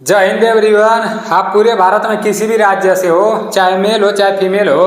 जय हिंद एवरीवन। आप पूरे भारत में किसी भी राज्य से हो, चाहे मेल हो चाहे फीमेल हो,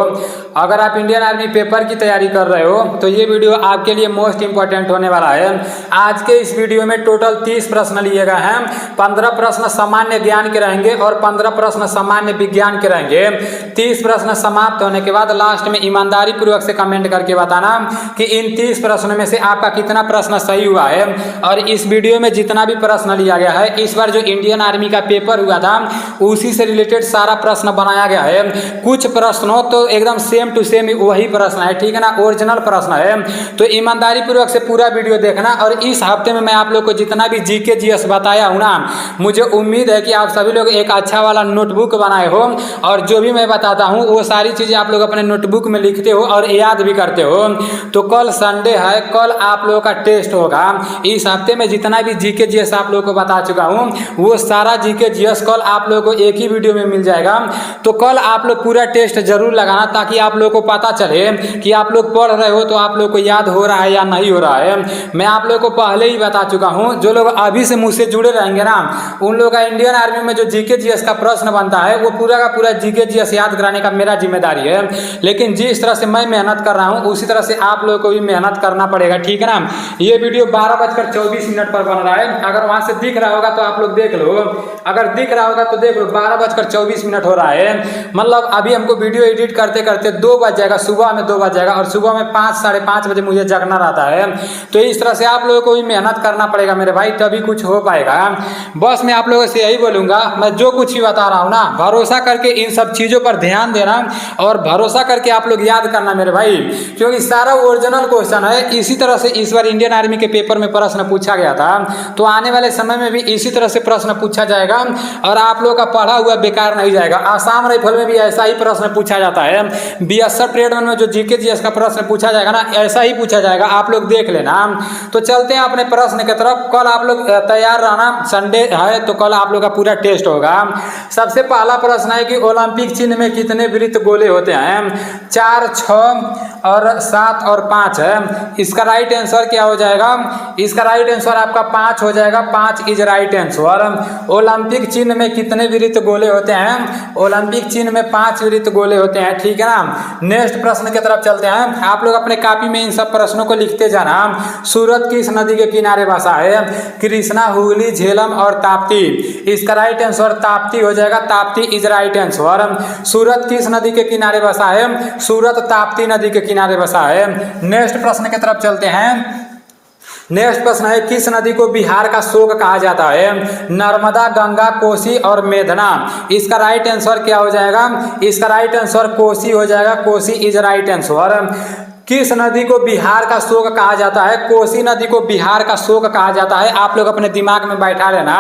अगर आप इंडियन आर्मी पेपर की तैयारी कर रहे हो तो ये वीडियो आपके लिए मोस्ट इंपॉर्टेंट होने वाला है। आज के इस वीडियो में टोटल 30 प्रश्न लिए गए हैं। 15 प्रश्न सामान्य ज्ञान के रहेंगे और 15 प्रश्न सामान्य विज्ञान के रहेंगे। 30 प्रश्न समाप्त होने के बाद लास्ट में ईमानदारी पूर्वक से कमेंट करके बताना कि इन 30 प्रश्नों में से आपका कितना प्रश्न सही हुआ है। और इस वीडियो में जितना भी प्रश्न लिया गया है, इस बार जो इंडियन आर्मी का पेपर हुआ था उसी से रिलेटेड सारा प्रश्न बनाया गया है। कुछ प्रश्नों तो एकदम सेम टू सेम वही प्रश्न है, ठीक है ना, ओरिजिनल प्रश्न है। तो ईमानदारी पूर्वक से पूरा वीडियो देखना। और इस हफ्ते में मैं आप लोग को जितना भी जीके जीएस बताया हूं ना, मुझे उम्मीद है कि आप सभी लोग एक अच्छा वाला नोटबुक बनाए हो और जो भी मैं बताता हूं वो सारी चीजें आप लोग अपने नोटबुक में लिखते हो और याद भी करते हो। तो कल संडे है, कल आप लोगों का टेस्ट होगा। इस हफ्ते में जितना भी जीके जीएस आप लोगों को बता चुका हूं वो सारा जीके जीएस कल आप लोगों को एक ही वीडियो में मिल जाएगा। तो कल आप लोग पूरा टेस्ट जरूर लगाना ताकि आप लोग को पता चले कि आप लोग पढ़ रहे हो तो आप लोग को याद हो रहा है या नहीं हो रहा है। मैं आप लोग को पहले ही बता चुका हूं, जो लोग अभी से मुझसे जुड़े रहेंगे ना, उन लोग का इंडियन आर्मी में जो जीके जीएस का प्रश्न बनता है वो पूरा का पूरा जीके जीएस याद कराने का मेरा जिम्मेदारी है। लेकिन जिस तरह से मैं मेहनत कर रहा हूं उसी तरह से आप लोगों को भी मेहनत करना पड़ेगा, ठीक है ना। ये वीडियो 12:24 पर बन रहा है। अगर वहां से दिख रहा होगा तो आप लोग देख लो, अगर दिख रहा होगा तो देख लो। 12:24 हो रहा है, मतलब अभी हमको वीडियो एडिट करते करते 2 बज जाएगा, सुबह में 2 बज जाएगा और सुबह में 5 साढ़े 5 बजे मुझे जगना रहता है। तो इस तरह से आप लोगों को भी मेहनत करना पड़ेगा मेरे भाई, तभी कुछ हो पाएगा। बस मैं आप लोगों से यही बोलूंगा, मैं जो कुछ भी बता रहा हूँ ना, भरोसा करके इन सब चीजों पर ध्यान देना और भरोसा करके आप लोग याद करना मेरे भाई, क्योंकि सारा ओरिजिनल क्वेश्चन है। इसी तरह से इस बार इंडियन आर्मी के पेपर में प्रश्न पूछा गया था, तो आने वाले समय में भी इसी तरह से प्रश्न पूछा जाएगा और आप लोग का पढ़ा हुआ बेकार नहीं जाएगा। आसाम राइफल में भी ऐसा ही प्रश्न पूछा जाता है। बीएसएफ ट्रेडमैन में जो जीके जीएस का प्रश्न पूछा जाएगा ना, ऐसा ही पूछा जाएगा, आप लोग देख लेना। तो चलते हैं अपने प्रश्न की तरफ। कल आप लोग तैयार रहना, संडे है तो कल आप लोग का पूरा टेस्ट होगा। सबसे पहला प्रश्न है कि ओलंपिक चिन्ह में कितने वृत्त गोले होते हैं? 4, 6 और 7 और 5 है। इसका राइट आंसर क्या हो जाएगा? इसका राइट आंसर आपका 5 हो जाएगा। 5 इज राइट आंसर। ओलंपिक चिन्ह में कितने वृत्त गोले होते हैं? ओलंपिक चिन्ह में 5 वृत्त गोले होते हैं, ठीक है ना। नेक्स्ट प्रश्न की तरफ चलते हैं। आप लोग अपने कॉपी में इन सब प्रश्नों को लिखते जाना। सूरत किस नदी के किनारे बसा है? कृष्णा, हुगली, झेलम और ताप्ती। इसका राइट आंसर ताप्ती हो जाएगा। Tapti is right answer. Surat किस नदी के किनारे बसा है? सूरत ताप्ती नदी के किनारे बसा है। नेक्स्ट प्रश्न की तरफ चलते हैं। नेक्स्ट प्रश्न है, किस नदी को बिहार का शोक कहा जाता है? नर्मदा, गंगा, कोसी और मेघना। इसका राइट आंसर क्या हो जाएगा? इसका राइट आंसर कोसी हो जाएगा। Kosi is right answer. किस नदी को बिहार का शोक कहा जाता है? कोसी नदी को बिहार का शोक कहा जाता है। आप लोग अपने दिमाग में बैठा लेना,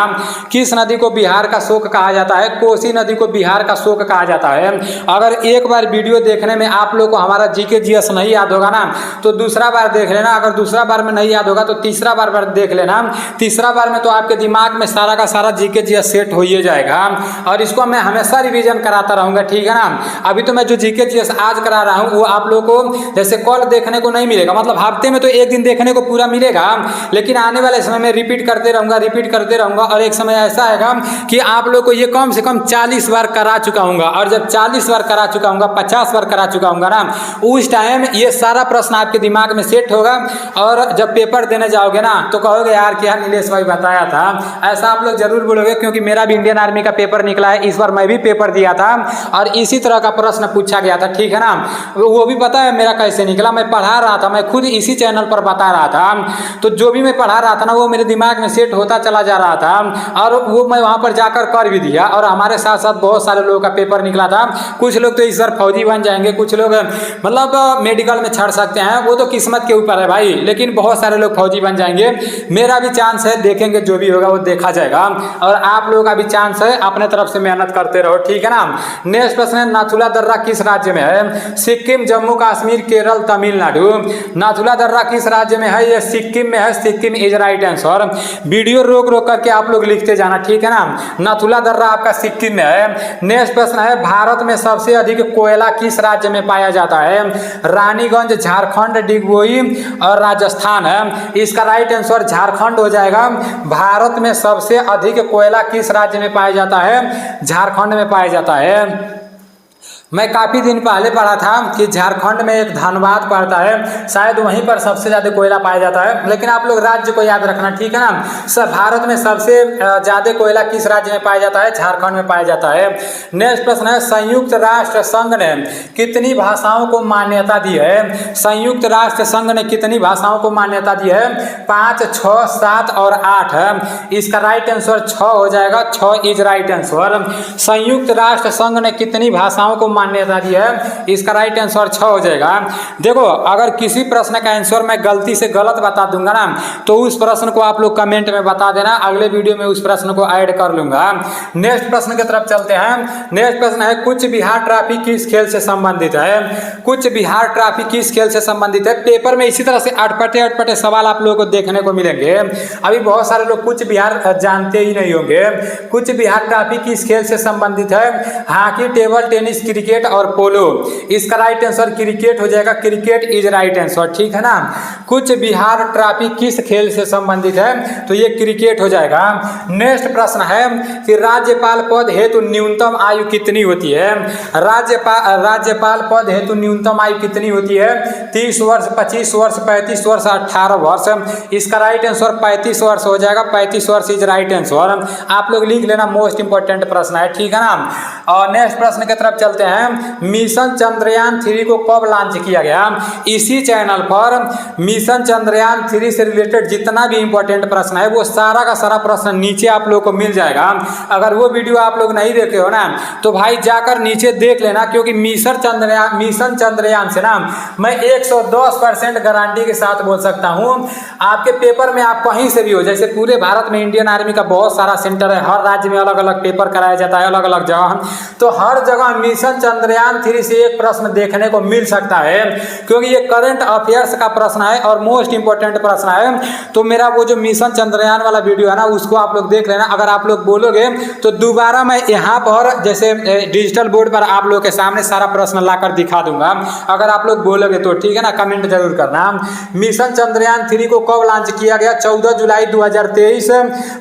किस नदी को बिहार का शोक कहा जाता है? कोसी नदी को बिहार का शोक कहा जाता है। अगर एक बार वीडियो देखने में आप लोग को हमारा जीके जीएस नहीं याद होगा ना, तो दूसरा बार देख लेना। अगर दूसरा बार में नहीं याद होगा तो तीसरा बार देख लेना। तीसरा बार में तो आपके दिमाग में सारा का सारा जीके जीएस सेट हो ही जाएगा। और इसको मैं हमेशा रिवीजन कराता रहूंगा, ठीक है ना। अभी तो मैं जो जीके जीएस आज करा रहा हूँ वो आप लोग को जैसे देखने को नहीं मिलेगा, मतलब हफ्ते में तो एक दिन देखने को पूरा मिलेगा, लेकिन आने वाले समय में रिपीट करते रहूंगा। और एक समय ऐसा आएगा कि आप लोग को ये कम से कम 40 बार करा चुका हूँ। और जब 40 बार करा चुका हूँ, 50 बार करा चुका हूँ ना, उस टाइम ये सारा प्रश्न आपके दिमाग में सेट होगा। और जब पेपर देने जाओगे ना तो कहोगे यार क्या नीलेश भाई बताया था, ऐसा आप लोग जरूर बोलोगे। क्योंकि मेरा भी इंडियन आर्मी का पेपर निकला है, इस बार मैं भी पेपर दिया था और इसी तरह का प्रश्न पूछा गया था, ठीक है ना। वो भी पता है मेरा कैसे निकला, मैं पढ़ा रहा था, मैं खुद इसी चैनल पर बता रहा था। तो जो भी मैं पढ़ा रहा था ना वो मेरे दिमाग में सेट होता चला जा रहा था और वो मैं वहां पर जाकर कर भी दिया। और हमारे साथ साथ बहुत सारे लोगों का पेपर निकला था। कुछ लोग तो इस बार फौजी बन जाएंगे, कुछ लोग मतलब मेडिकल में छड़ सकते हैं, वो तो किस्मत के ऊपर है भाई। लेकिन बहुत सारे लोग फौजी बन जाएंगे। मेरा भी चांस है, देखेंगे जो भी होगा वो देखा जाएगा। और आप लोगों का भी चांस है, अपने तरफ से मेहनत करते रहो, ठीक है ना। नेक्स्ट प्रश्न है, नाथुला दर्रा किस राज्य में है? सिक्किम, जम्मू कश्मीर, केरल, तमिलनाडु। नाथुला दर्रा किस राज्य में है? ये सिक्किम में है, Sikkim is right answer. Video रोक रोक करके आप लोग लिखते जाना, ठीक है ना। नाथुला दर्रा आपका सिक्किम में है। नेक्स्ट प्रश्न है, भारत में सबसे अधिक कोयला किस राज्य में पाया जाता है? रानीगंज, झारखंड, डिगबोई और राजस्थान है। इसका राइट आंसर झारखंड हो जाएगा। भारत में सबसे अधिक कोयला किस राज्य में पाया जाता है? झारखंड में पाया जाता है। मैं काफ़ी दिन पहले पढ़ा था कि झारखंड में एक धनबाद पड़ता है, शायद वहीं पर सबसे ज़्यादा कोयला पाया जाता है, लेकिन आप लोग राज्य को याद रखना, ठीक है ना। सब भारत में सबसे ज़्यादा कोयला किस राज्य में पाया जाता है? झारखंड में पाया जाता है। नेक्स्ट प्रश्न है, संयुक्त राष्ट्र संघ ने कितनी भाषाओं को मान्यता दी है? संयुक्त राष्ट्र संघ ने कितनी भाषाओं को मान्यता दी है? 5, 6, 7 और 8 है। इसका राइट आंसर 6 हो जाएगा। 6 इज राइट आंसर। संयुक्त राष्ट्र संघ ने कितनी भाषाओं को मान्यता दी है? इसका राइट आंसर 6 हो जाएगा। देखो, अगर किसी प्रश्न का आंसर मैं गलती से गलत बता दूंगा ना, तो उस प्रश्न को आप लोग कमेंट में बता देना, अगले वीडियो में उस प्रश्न को ऐड कर लूंगा। नेक्स्ट प्रश्न की तरफ चलते हैं। नेक्स्ट प्रश्न है, कुछ बिहार ट्रॉफी किस खेल से संबंधित है? कुछ बिहार ट्रॉफी किस खेल से संबंधित है? पेपर में इसी तरह से अटपटे सवाल आप लोगों को देखने को मिलेंगे। अभी बहुत सारे लोग कुछ बिहार जानते ही नहीं होंगे। कुछ बिहार ट्रॉफी किस खेल से संबंधित है? हॉकी, टेबल टेनिस, क्रिकेट और पोलो। इसका राइट आंसर क्रिकेट हो जाएगा। क्रिकेट इज राइट आंसर, ठीक है ना। कुछ बिहार ट्रॉफी किस खेल से संबंधित है? तो ये क्रिकेट हो जाएगा। नेक्स्ट प्रश्न है कि राज्यपाल पद हेतु न्यूनतम आयु कितनी होती है? राज्यपाल पद हेतु न्यूनतम आयु कितनी होती है? 30 वर्ष, 25 वर्ष, 35 वर्ष, 18 वर्ष। इसका राइट आंसर 35 वर्ष हो जाएगा। 35 वर्ष इज राइट आंसर। आप लोग लिख लेना, मोस्ट इंपॉर्टेंट प्रश्न है, ठीक है ना। और नेक्स्ट प्रश्न की तरफ चलते हैं। मिशन चंद्रयान 3 को कब लॉन्च किया गया? इसी चैनल पर मिशन चंद्रयान 3 से रिलेटेड जितना भी इंपॉर्टेंट प्रश्न है वो सारा का सारा प्रश्न नीचे आप लोग को मिल जाएगा। अगर वो वीडियो आप लोग नहीं देखे हो ना, तो भाई जाकर नीचे देख लेना, क्योंकि मिशन चंद्रयान से ना मैं 110% गारंटी के साथ बोल सकता हूँ, आपके पेपर में आप कहीं से भी हो, जैसे पूरे भारत में इंडियन आर्मी का बहुत सारा सेंटर है, हर राज्य में अलग अलग पेपर कराया जाता है, अलग अलग जगह, तो हर जगह मिशन चंद्रयान 3 से एक प्रश्न देखने को मिल सकता है, क्योंकि ये करंट अफेयर्स का प्रश्न है और मोस्ट इंपोर्टेंट प्रश्न है। तो मेरा वो जो मिशन चंद्रयान वाला वीडियो है ना, उसको आप लोग देख लेना। अगर आप लोग बोलोगे तो दोबारा मैं यहाँ पर जैसे डिजिटल बोर्ड पर आप लोग के सामने सारा प्रश्न लाकर दिखा दूंगा, अगर आप लोग बोलोगे तो, ठीक है ना। कमेंट जरूर करना। मिशन चंद्रयान 3 को कब लॉन्च किया गया? 14 जुलाई 2023,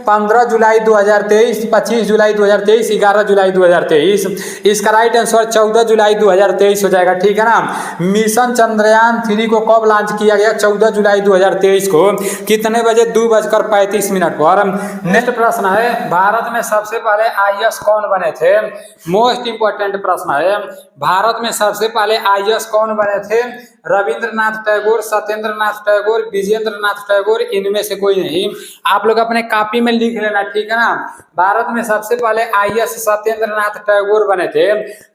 15 जुलाई 2023, 25 जुलाई 2023, 11 जुलाई 2023। इसका राइट आंसर 14 जुलाई 2023 हो जाएगा, ठीक है ना। मिशन चंद्रयान 3 को कब लॉन्च किया गया? 14 जुलाई 2023 को। कितने बजे? 2:35 पर। नेक्स्ट प्रश्न है, भारत में सबसे पहले आईएएस कौन बने थे? मोस्ट इंपोर्टेंट प्रश्न है। भारत में सबसे पहले आईएएस कौन बने थे? रविंद्रनाथ टैगोर, सत्येंद्रनाथ टैगोर, विजेंद्रनाथ टैगोर, इनमें से कोई नहीं। आप लोग अपने कॉपी में लिख लेना, ठीक है ना। भारत में सबसे पहले आईएएस सत्येंद्रनाथ टैगोर बने थे।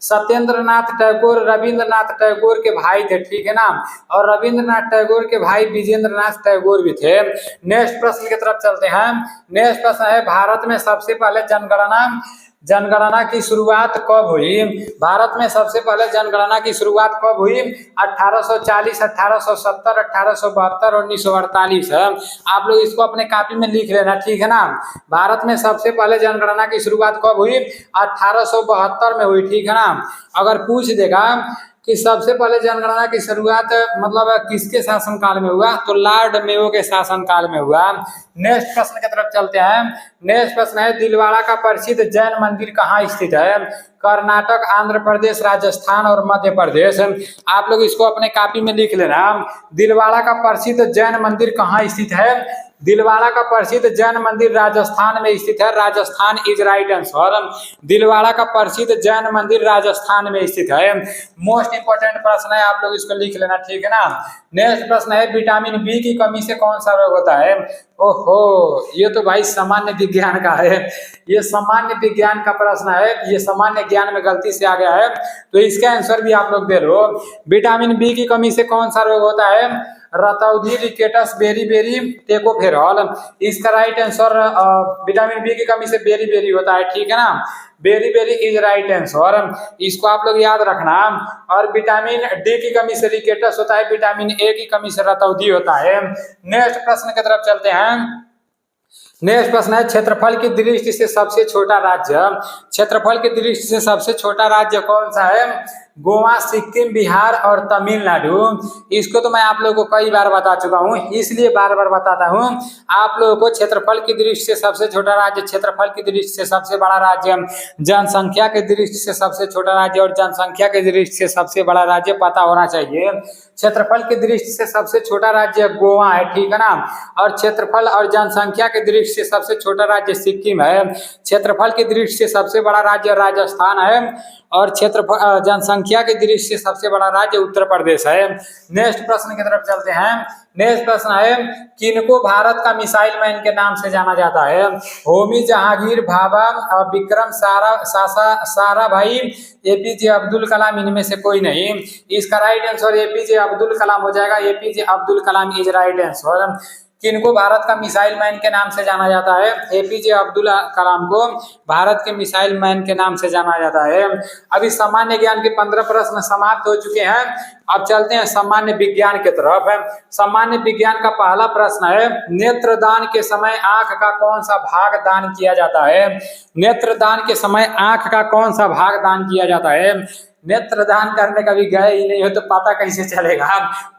सत्येंद्रनाथ टैगोर रविंद्रनाथ टैगोर के भाई थे, ठीक है ना, और रविंद्रनाथ टैगोर के भाई विजेंद्रनाथ टैगोर भी थे। नेक्स्ट प्रश्न की तरफ चलते हैं। नेक्स्ट प्रश्न है, भारत में सबसे पहले जनगणना की शुरुआत कब हुई? भारत में सबसे पहले जनगणना की शुरुआत कब हुई? 1840, 1870, 1872, 1948 है। आप लोग इसको अपने कॉपी में लिख लेना, ठीक है ना। भारत में सबसे पहले जनगणना की शुरुआत कब हुई? 1872 में हुई, ठीक है ना। अगर पूछ देगा कि सबसे पहले जनगणना की शुरुआत मतलब किसके शासनकाल में हुआ, तो लॉर्ड मेयो के शासनकाल में हुआ। नेक्स्ट प्रश्न की तरफ चलते हैं। नेक्स्ट प्रश्न है, दिलवाड़ा का प्रसिद्ध जैन मंदिर कहाँ स्थित है? कर्नाटक, आंध्र प्रदेश, राजस्थान और मध्य प्रदेश। आप लोग इसको अपने कॉपी में लिख लेना। दिलवाड़ा का प्रसिद्ध जैन मंदिर कहाँ स्थित है? दिलवाड़ा का प्रसिद्ध जैन मंदिर राजस्थान में स्थित है। Rajasthan is right answer. Dilwara का प्रसिद्ध जैन मंदिर राजस्थान में स्थित है। मोस्ट इंपोर्टेंट प्रश्न है, आप लोग इसको लिख लेना, ठीक है ना। नेक्स्ट प्रश्न है, विटामिन बी की कमी से कौन सा रोग होता है? ओहो, ये तो भाई सामान्य विज्ञान का है, ये सामान्य विज्ञान का प्रश्न है, ये सामान्य ज्ञान में गलती से आ गया है, तो इसका आंसर भी आप लोग दे लो। विटामिन बी की कमी से कौन सा रोग होता है? रतौंधी, रिकेटस, बेरी टेकोफेरॉल। इसका राइट आंसर विटामिन बी की कमी से बेरी होता है, ठीक है ना। Beriberi is right answer, इसको आप लोग याद रखना। और विटामिन डी की कमी से रिकेटस होता है, विटामिन ए की कमी से रतौंधी होता है। नेक्स्ट प्रश्न की तरफ चलते हैं। नेक्स्ट प्रश्न है, क्षेत्रफल की दृष्टि से सबसे छोटा राज्य। क्षेत्रफल की दृष्टि से सबसे छोटा राज्य कौन सा है? गोवा, सिक्किम, बिहार और तमिलनाडु। इसको तो मैं आप लोगों को कई बार बता चुका हूँ, इसलिए बार बार बताता हूँ। आप लोगों को क्षेत्रफल की दृष्टि से सबसे छोटा राज्य, क्षेत्रफल की दृष्टि से सबसे बड़ा राज्य, जनसंख्या की दृष्टि से सबसे छोटा राज्य और जनसंख्या की दृष्टि से सबसे बड़ा राज्य पता होना चाहिए। क्षेत्रफल की दृष्टि से सबसे छोटा राज्य गोवा है, ठीक है ना। और क्षेत्रफल और जनसंख्या की दृष्टि से सबसे छोटा राज्य सिक्किम है। क्षेत्रफल की दृष्टि से सबसे बड़ा राज्य राजस्थान है और क्षेत्रफल जनसंख्या की दृष्टि से सबसे बड़ा राज्य उत्तर प्रदेश है। नेक्स्ट प्रश्न की तरफ चलते हैं। नेक्स्ट प्रश्न है, किनको भारत का मिसाइल मैन के नाम से जाना जाता है? होमी जहांगीर भाभा, विक्रम साराभाई, एपीजे अब्दुल कलाम, इनमें से कोई नहीं। इसका right answer APJ Abdul Kalam हो जाएगा। APJ Abdul Kalam is right answer. किनको भारत का मिसाइल मैन के नाम से जाना जाता है? एपीजे अब्दुल कलाम को भारत के मिसाइल मैन के नाम से जाना जाता है। अभी सामान्य ज्ञान के 15 प्रश्न समाप्त हो चुके हैं। अब चलते हैं सामान्य विज्ञान की तरफ। सामान्य विज्ञान का पहला प्रश्न है, नेत्रदान के समय आंख का कौन सा भाग दान किया जाता है? नेत्रदान के समय आंख का कौन सा भाग दान किया जाता है? नेत्रदान करने कभी गए ही नहीं हो तो पता कैसे चलेगा?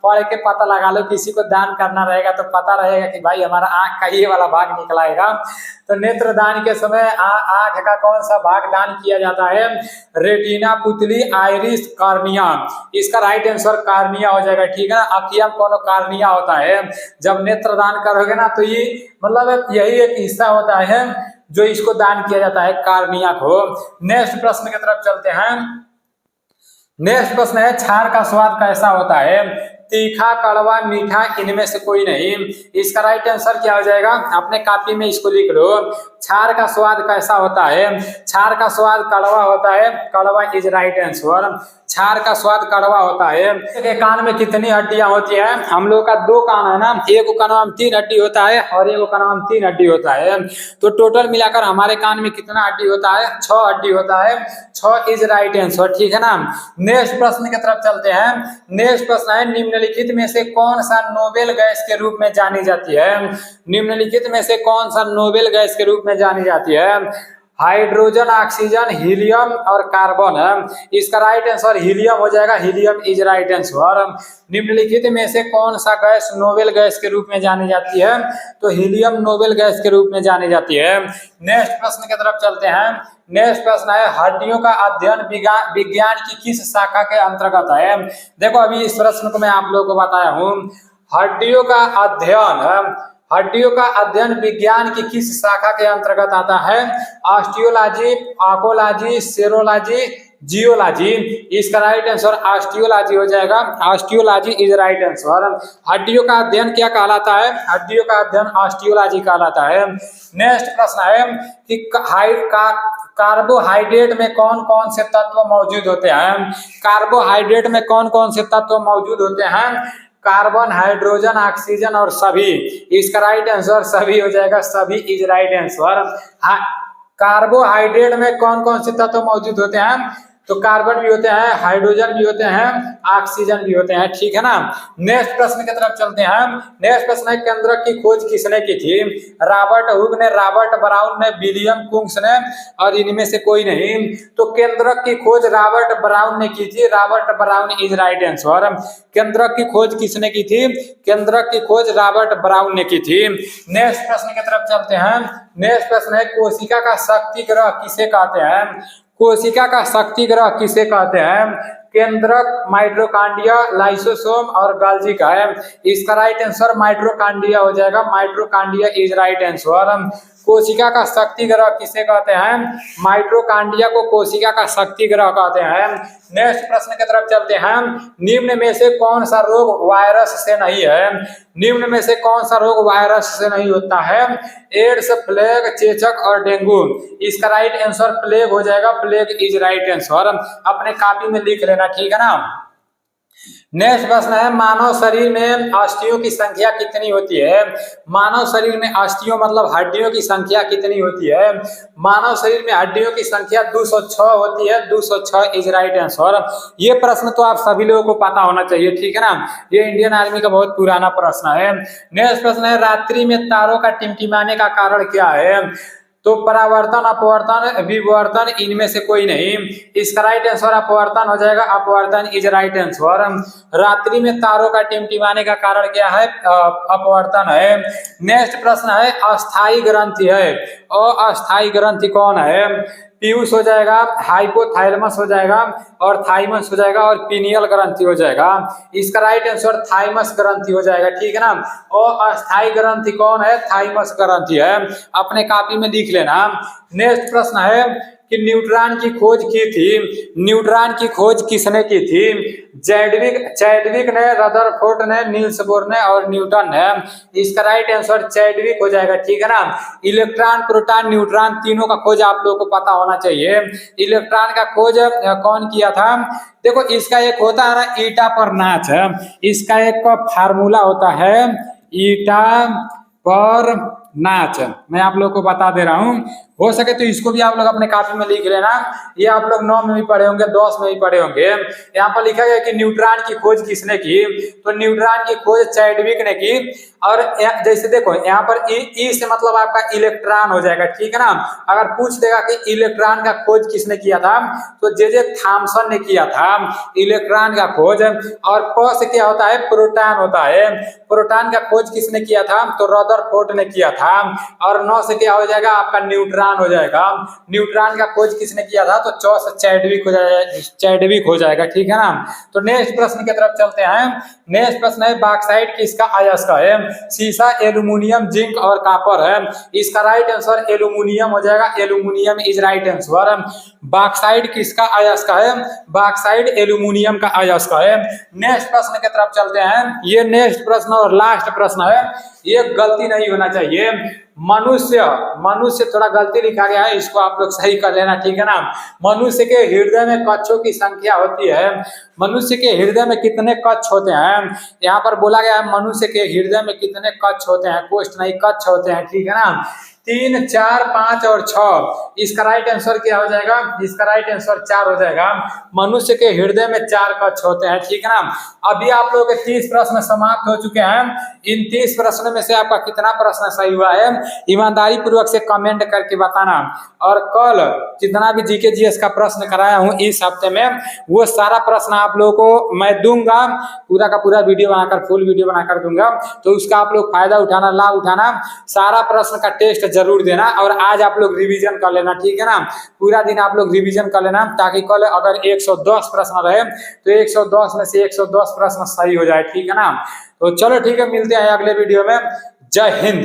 पढ़ के पता लगा लो, किसी को दान करना रहेगा तो पता रहेगा कि भाई हमारा आंख का ये वाला भाग निकलाएगा। तो नेत्रदान के समय आंख का कौन सा भाग दान किया जाता है? रेटिना, पुतली, आइरिस, कार्निया। इसका राइट आंसर कार्निया हो जाएगा, ठीक है। अखिया में कोनो कार्निया होता है। जब नेत्रदान करोगे ना तो ये मतलब यही एक हिस्सा होता है जो इसको दान किया जाता है, कार्निया को। नेक्स्ट प्रश्न की तरफ चलते हैं। नेक्स्ट प्रश्न है, छार का स्वाद कैसा होता है? तीखा, कड़वा, मीठा, इनमें से कोई नहीं। इसका राइट आंसर क्या हो जाएगा? अपने कॉपी में इसको लिख लो। छार का स्वाद कैसा होता है? छार का स्वाद कड़वा होता है। कड़वा इज राइट आंसर। छार का स्वाद कड़वा होता है। एक कान में कितनी हड्डियां होती है? हम लोग का 2 कान है ना, एक कान में 3 हड्डी होता है और एक कान में 3 हड्डी होता है। तो टोटल मिलाकर हमारे कान में कितना हड्डी होता है? 6 हड्डी होता है। 6 इज राइट आंसर, ठीक है ना। नेक्स्ट प्रश्न की तरफ चलते हैं। नेक्स्ट प्रश्न है, निम्नलिखित में से कौन सा नोबेल गैस के रूप में जानी जाती है? निम्नलिखित में से कौन सा नोबेल गैस के रूप में जानी जाती है? हाइड्रोजन, ऑक्सीजन, हीलियम और कार्बन है। इसका राइट आंसर हीलियम हो जाएगा। Helium is right answer. निम्नलिखित में से कौन सा गैस नोबेल गैस के रूप में जानी जाती है? तो हीलियम नोबेल गैस के रूप में जानी जाती है। नेक्स्ट प्रश्न की तरफ चलते हैं। नेक्स्ट प्रश्न है, हड्डियों का अध्ययन विज्ञान की किस शाखा के अंतर्गत है? देखो अभी इस प्रश्न को मैं आप लोगों को बताया हूँ। हड्डियों का अध्ययन विज्ञान की किस शाखा के अंतर्गत आता है? Osteology, archaeology, serology, geology. इसका राइट आंसर ऑस्टियोलॉजी हो जाएगा। Osteology is right answer. हड्डियों का अध्ययन क्या कहलाता है? हड्डियों का अध्ययन ऑस्टियोलॉजी कहलाता है। नेक्स्ट प्रश्न है कि कार्बोहाइड्रेट में कौन कौन से तत्व मौजूद होते हैं? कार्बोहाइड्रेट में कौन कौन से तत्व मौजूद होते हैं? कार्बन, हाइड्रोजन, ऑक्सीजन और सभी। इसका राइट आंसर सभी हो जाएगा। सभी इज राइट आंसर। कार्बोहाइड्रेट में कौन कौन से तत्व मौजूद होते हैं? तो कार्बन भी होते हैं, हाइड्रोजन भी होते हैं, ऑक्सीजन भी होते हैं, ठीक है ना। नेक्स्ट प्रश्न की तरफ चलते हैं। नेक्स्ट प्रश्न है, केंद्रक की खोज किसने की थी? रॉबर्ट हुक ने, रॉबर्ट ब्राउन ने, विलियम कुंग्स ने और इनमें से कोई नहीं। तो केंद्रक की खोज रॉबर्ट ब्राउन ने की थी। Robert brown is right answer. केंद्रक की खोज किसने की थी? केंद्रक की खोज रॉबर्ट ब्राउन ने की थी। नेक्स्ट प्रश्न की तरफ चलते हैं। नेक्स्ट प्रश्न है, कोशिका का शक्ति ग्रह किसे कहते हैं? कोशिका का शक्ति ग्रह किसे कहते हैं? केंद्रक, माइटोकॉन्ड्रिया, लाइसोसोम और गोल्गी का है। इसका राइट आंसर माइटोकॉन्ड्रिया हो जाएगा। Mitochondria is right answer. कोशिका का शक्ति ग्रह किसे कहते हैं? माइटोकॉन्ड्रिया को कोशिका का शक्ति ग्रह कहते हैं। नेक्स्ट प्रश्न की तरफ चलते हैं। निम्न में से कौन सा रोग वायरस से नहीं है? निम्न में से कौन सा रोग वायरस से नहीं होता है? एड्स, प्लेग, चेचक और डेंगू। इसका राइट आंसर प्लेग हो जाएगा। Plague is right answer. अपने कॉपी में लिख लेना, ठीक है ना। नेक्स्ट प्रश्न है, मानव शरीर में अस्थियों की संख्या कितनी होती है? मानव शरीर में अस्थियों मतलब हड्डियों की संख्या कितनी होती है? मानव शरीर में हड्डियों की संख्या 206 होती है। 206 इज राइट आंसर। ये प्रश्न तो आप सभी लोगों को पता होना चाहिए, ठीक है ना। ये इंडियन आर्मी का बहुत पुराना प्रश्न है। नेक्स्ट प्रश्न है, रात्रि में तारों का टिमटिमाने का कारण क्या है? तो परावर्तन, अपवर्तन, विवर्तन, इनमें से कोई नहीं। इसका राइट आंसर अपवर्तन हो जाएगा। अपवर्तन इज राइट आंसर। रात्रि में तारों का टिमटिमाने का कारण क्या है? अपवर्तन है। नेक्स्ट प्रश्न है, अस्थाई ग्रंथि है और अस्थाई ग्रंथि कौन है? पीयूष हो जाएगा, हाइपोथैलेमस हो जाएगा और थाइमस हो जाएगा और पीनियल ग्रंथि हो जाएगा। इसका राइट आंसर थाइमस ग्रंथि हो जाएगा, ठीक है ना। और अस्थाई ग्रंथि कौन है? थाइमस ग्रंथि है। अपने कॉपी में लिख लेना। नेक्स्ट प्रश्न है कि न्यूट्रॉन की खोज की थी। न्यूट्रॉन की खोज किसने की थी? चैडविक ने, रदरफोर्ड ने, नील्स बोर ने और न्यूटन ने। इसका राइट आंसर चैडविक हो जाएगा, ठीक है ना। इलेक्ट्रॉन, प्रोटॉन, न्यूट्रॉन तीनों का खोज आप लोगों को पता होना चाहिए। इलेक्ट्रॉन का खोज कौन किया था? देखो, इसका एक होता है ना ईटा पर नाच, इसका एक फार्मूला होता है ईटा पर नाच। मैं आप लोग को बता दे रहा हूं, हो सके तो इसको भी आप लोग अपने कॉपी में लिख लेना। ये आप लोग 9 में भी पढ़े होंगे, 10 में भी पढ़े होंगे। यहाँ पर लिखा गया कि न्यूट्रॉन की खोज किसने की? तो न्यूट्रॉन की खोज चैडविक ने की। और जैसे देखो यहाँ पर ई से मतलब आपका इलेक्ट्रॉन हो जाएगा, ठीक है ना। अगर पूछ देगा कि इलेक्ट्रॉन का खोज किसने किया था, तो जे थॉमसन ने किया था इलेक्ट्रॉन का खोज। और प से क्या होता है? प्रोटॉन होता है। प्रोटॉन का खोज किसने किया था? तो रदरफोर्ड ने किया था। और 9 से क्या हो जाएगा? आपका न्यूट्रॉन हो जाएगा। न्यूट्रॉन का खोज किसने किया था? तो 4 से चैडविक हो जाएगा, चैडविक हो जाएगा, ठीक है ना। तो नेक्स्ट प्रश्न की तरफ चलते हैं। नेक्स्ट प्रश्न है, बॉक्साइट किसका अयस्क है? सीसा, एल्यूमिनियम, जिंक और कॉपर है। इसका राइट आंसर एल्यूमिनियम हो जाएगा। Aluminium is right answer. Bauxite किसका अयस्क है? बॉक्साइट एल्यूमिनियम का अयस्क है। नेक्स्ट प्रश्न की तरफ चलते हैं। ये नेक्स्ट प्रश्न और लास्ट प्रश्न है, ये गलती नहीं होना चाहिए। मनुष्य थोड़ा गलती लिखा गया है, इसको आप लोग सही कर लेना, ठीक है ना। मनुष्य के हृदय में कक्षों की संख्या होती है। मनुष्य के हृदय में कितने कक्ष होते हैं? यहाँ पर बोला गया है मनुष्य के हृदय में कितने कक्ष होते हैं, कोष्ठ नहीं कक्ष होते हैं, ठीक है ना। 3, 4, 5 और 6। इसका राइट आंसर क्या हो जाएगा? इसका राइट आंसर 4 हो जाएगा। मनुष्य के हृदय में 4 कक्ष होते हैं, ठीक है ना। अभी आप लोगों के 30 प्रश्न समाप्त हो चुके हैं। इन 30 प्रश्नों में से आपका कितना प्रश्न सही हुआ है, ईमानदारी पूर्वक से कमेंट करके बताना। और कल जितना भी जीके जीएस का प्रश्न कराया हूं इस हफ्ते में, वो सारा प्रश्न आप लोगों को मैं दूंगा, पूरा का पूरा वीडियो बनाकर, फुल वीडियो बनाकर दूंगा। तो उसका आप लोग फायदा उठाना, लाभ उठाना। सारा प्रश्न का टेस्ट जरूर देना और आज आप लोग रिवीजन कर लेना, ठीक है ना। पूरा दिन आप लोग रिवीजन कर लेना, ताकि कल अगर 110 प्रश्न रहे तो 110 में से 110 प्रश्न सही हो जाए, ठीक है ना। तो चलो ठीक है, मिलते हैं अगले वीडियो में। जय हिंद।